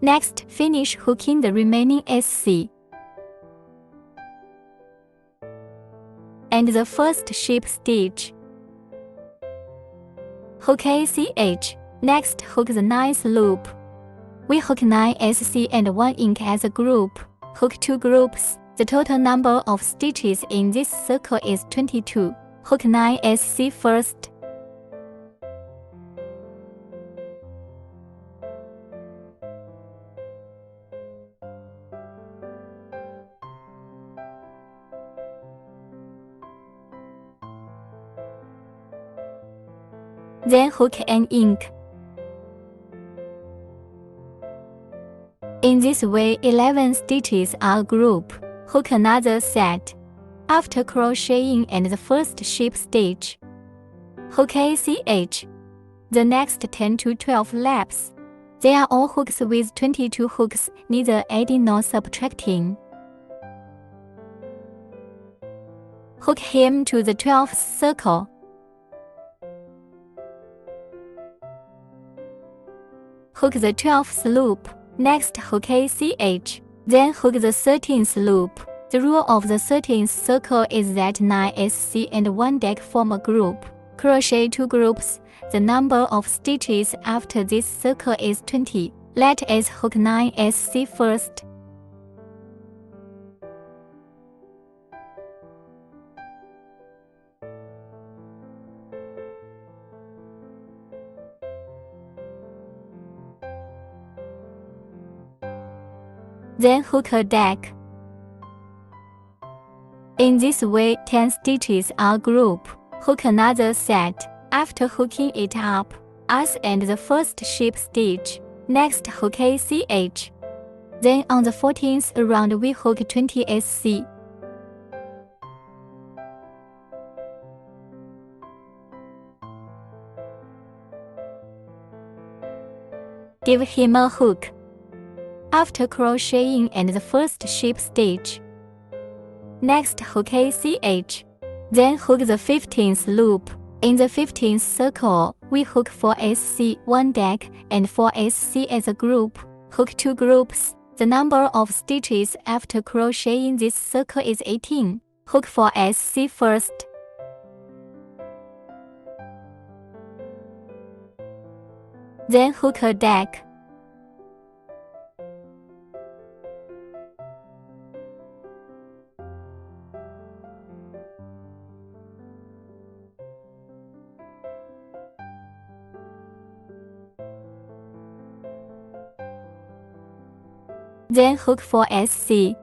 Next, finish hooking the remaining SC. And the first ship stitch. Hook ACH. Next, hook the 9th loop. We hook 9 SC and 1 ink as a group. Hook 2 groups. The total number of stitches in this circle is 22. Hook 9 SC first. Then hook an ink. In this way, 11 stitches are a group. Hook another set. After crocheting and the first ship stitch, hook ACH. The next 10 to 12 laps, they are all hooks with 22 hooks, neither adding nor subtracting. Hook him to the 12th circle. Hook the 12th loop. Next, hook ACH. Then hook the 13th loop. The rule of the 13th circle is that 9 SC and 1 deck form a group. Crochet 2 groups. The number of stitches after this circle is 20. Let us hook 9 SC first. Then hook a deck. In this way, 10 stitches are a group. Hook another set. After hooking it up, us and the first ship stitch. Next, hook ACH. Then on the 14th round, we hook 20 SC. Give him a hook. After crocheting and the first ship stitch, next hook ACH, then hook the 15th loop. In the 15th circle, we hook for SC 1 deck and for SC as a group. Hook 2 groups. The number of stitches after crocheting this circle is 18. Hook for SC first. Then hook a deck. Then hook for SC.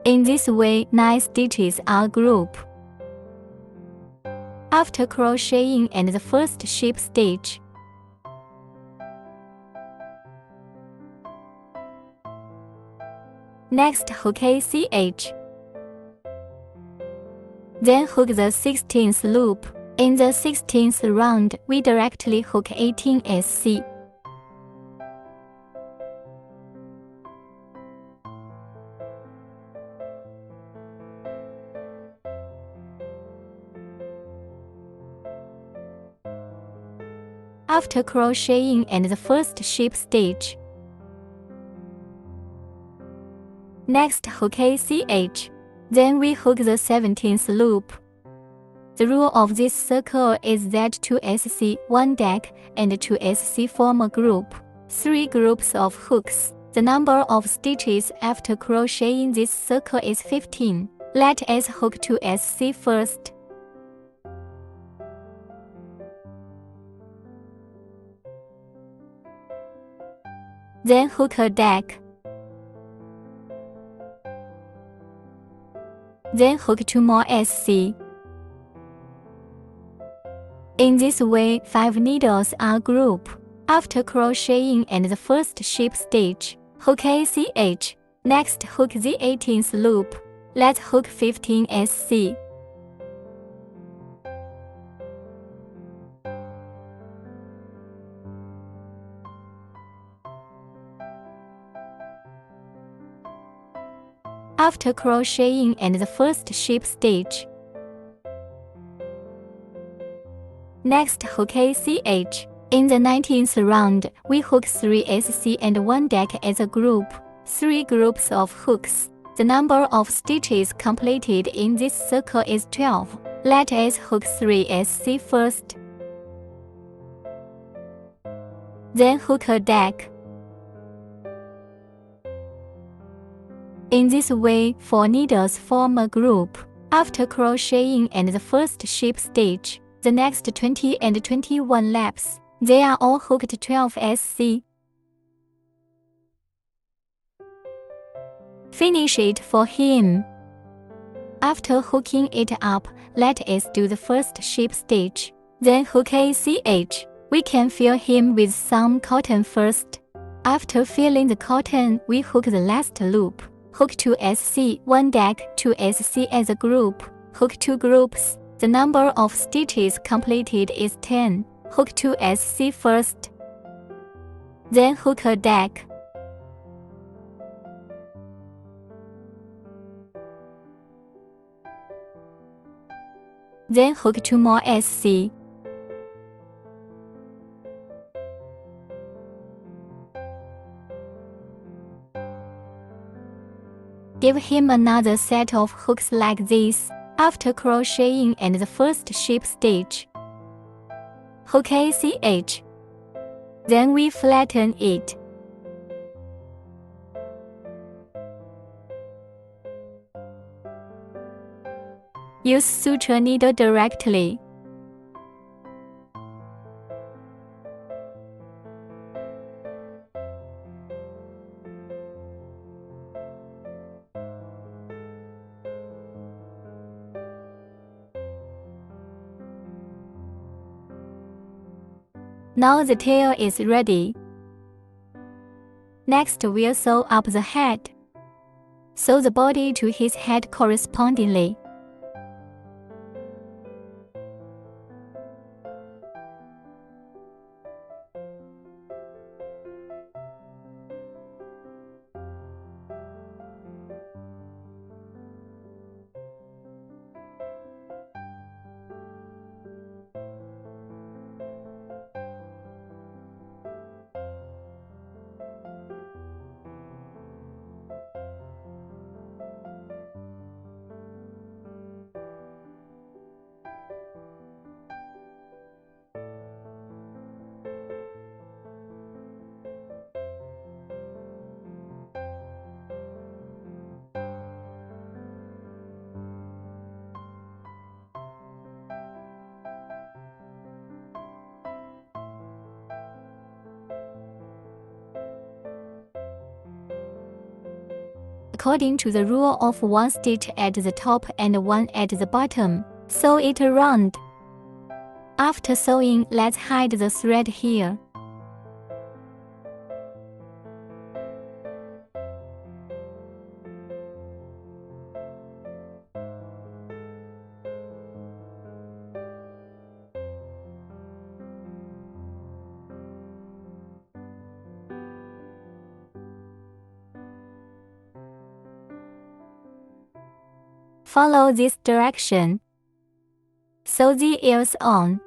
In this way, 9 stitches are grouped. After crocheting and the first ship stitch, next hook ACH, then hook the 16th loop. In the 16th round, we directly hook 18 SC. After crocheting and the first ship stitch, next hook ACH, then we hook the 17th loop. The rule of this circle is that 2 SC 1 deck and 2 SC form a group. 3 groups of hooks. The number of stitches after crocheting this circle is 15. Let us hook 2 SC first. Then hook a deck. Then hook 2 more SC. In this way, 5 needles are grouped. After crocheting and the first ship stitch, hook ACH. Next hook the 18th loop. Let's hook 15 SC. After crocheting and the first ship stitch, next hook ACH. In the 19th round, we hook 3 SC and 1 deck as a group. 3 groups of hooks. The number of stitches completed in this circle is 12. Let us hook 3 SC first. Then hook a deck. In this way, 4 needles form a group. After crocheting and the first ship stitch, the next 20 and 21 laps, they are all hooked 12 SC. Finish it for him. After hooking it up, let us do the first ship stitch. Then hook ACH. We can fill him with some cotton first. After filling the cotton, we hook the last loop. Hook 2 SC, 1 deck, 2 SC as a group. Hook 2 groups. The number of stitches completed is 10. Hook 2 SC first. Then hook a deck. Then hook 2 more SC. Give him another set of hooks like this. After crocheting and the first ship stitch, hook ACH. Then we flatten it. Use suture needle directly. Now the tail is ready. Next, we'll sew up the head. Sew the body to his head correspondingly. According to the rule of 1 stitch at the top and 1 at the bottom, sew it around. After sewing, let's hide the thread here. Follow this direction. Sew the ears on.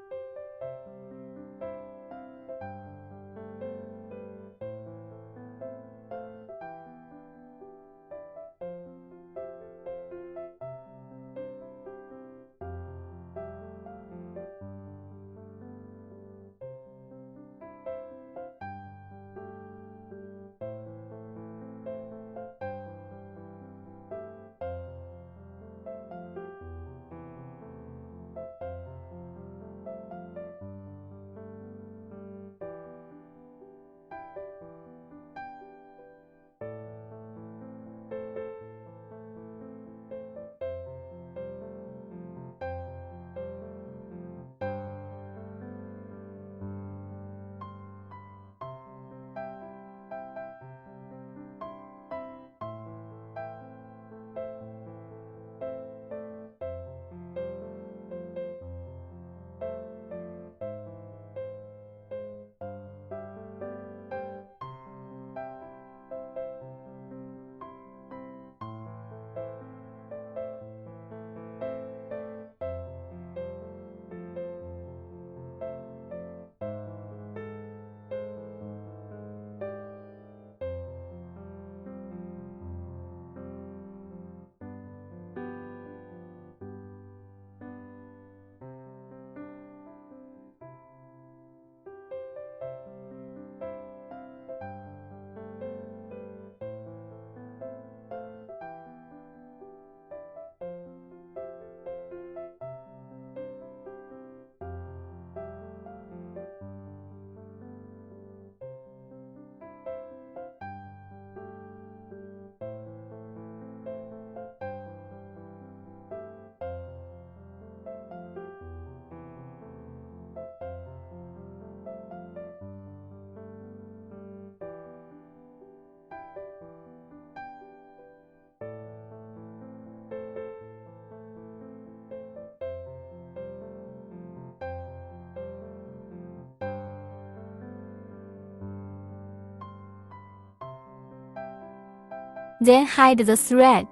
Then hide the thread.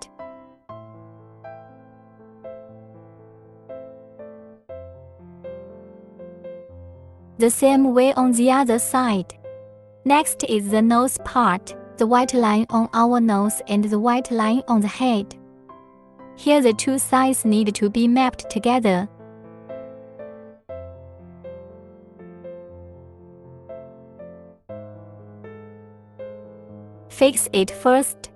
The same way on the other side. Next is the nose part, the white line on our nose and the white line on the head. Here the two sides need to be mapped together. Fix it first.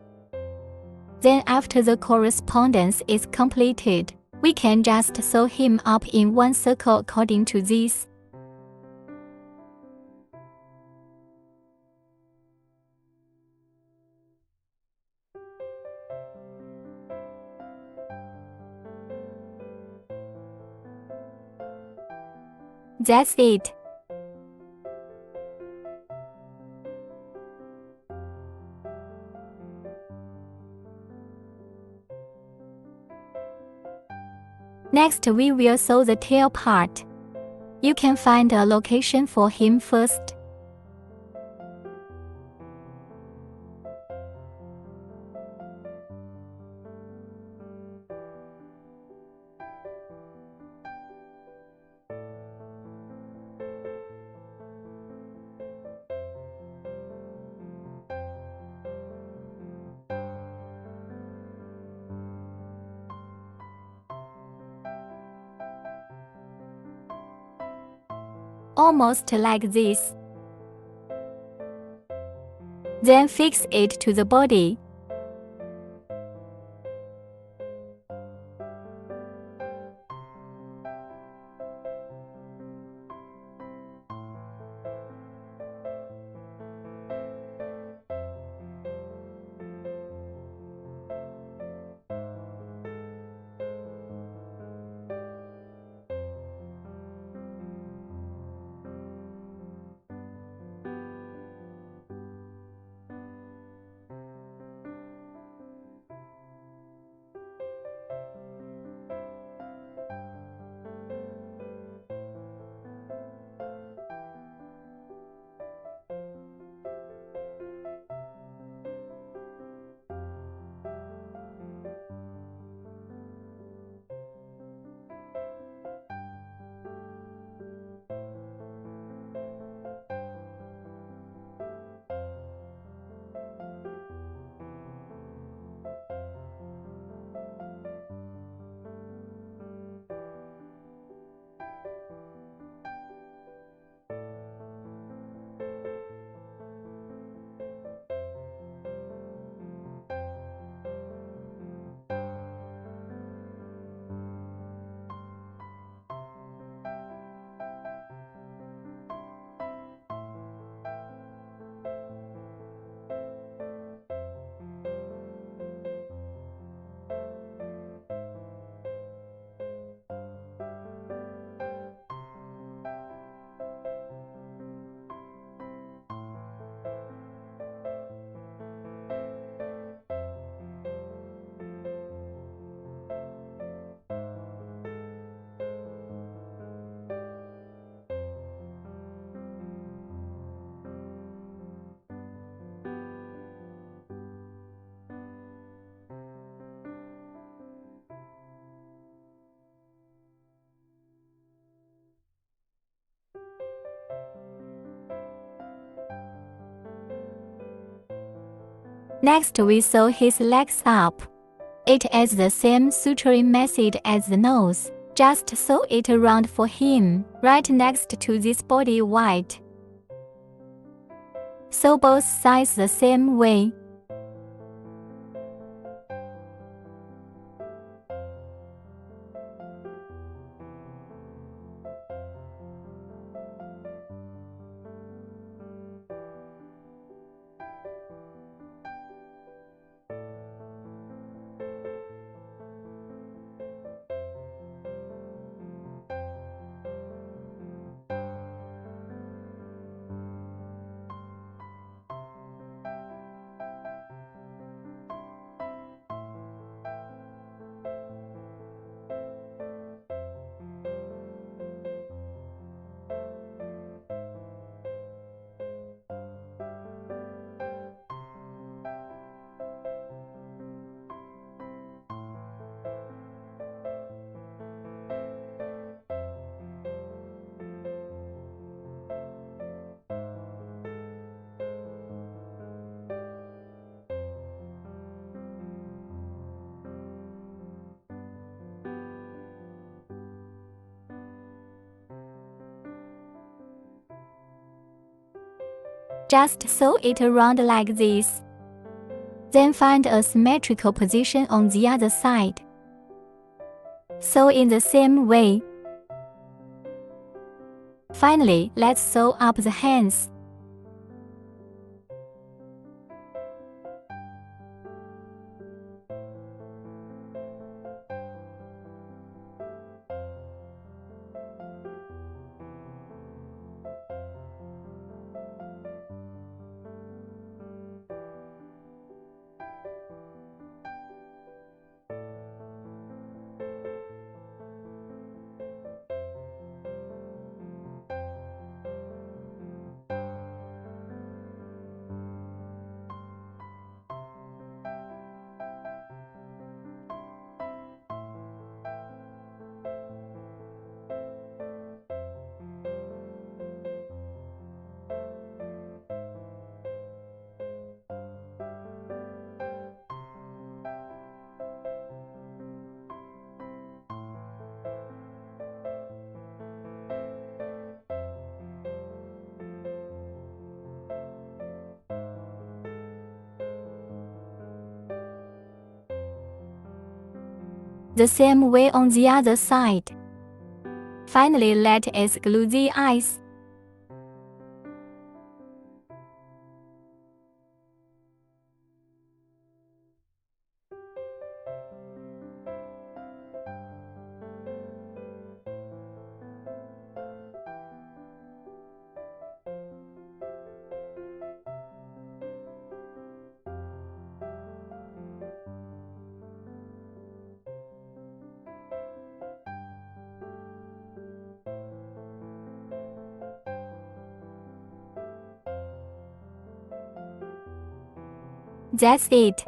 Then after the correspondence is completed, we can just sew him up in one circle according to this. That's it. Next, we will sew the tail part. You can find a location for him first. Almost like this. Then fix it to the body. Next, we sew his legs up. It has the same suturing method as the nose. Just sew it around for him, right next to this body white. Sew both sides the same way. Just sew it around like this. Then find a symmetrical position on the other side. Sew in the same way. Finally, let's sew up the hands. The same way on the other side. Finally, let us glue the eyes. That's it.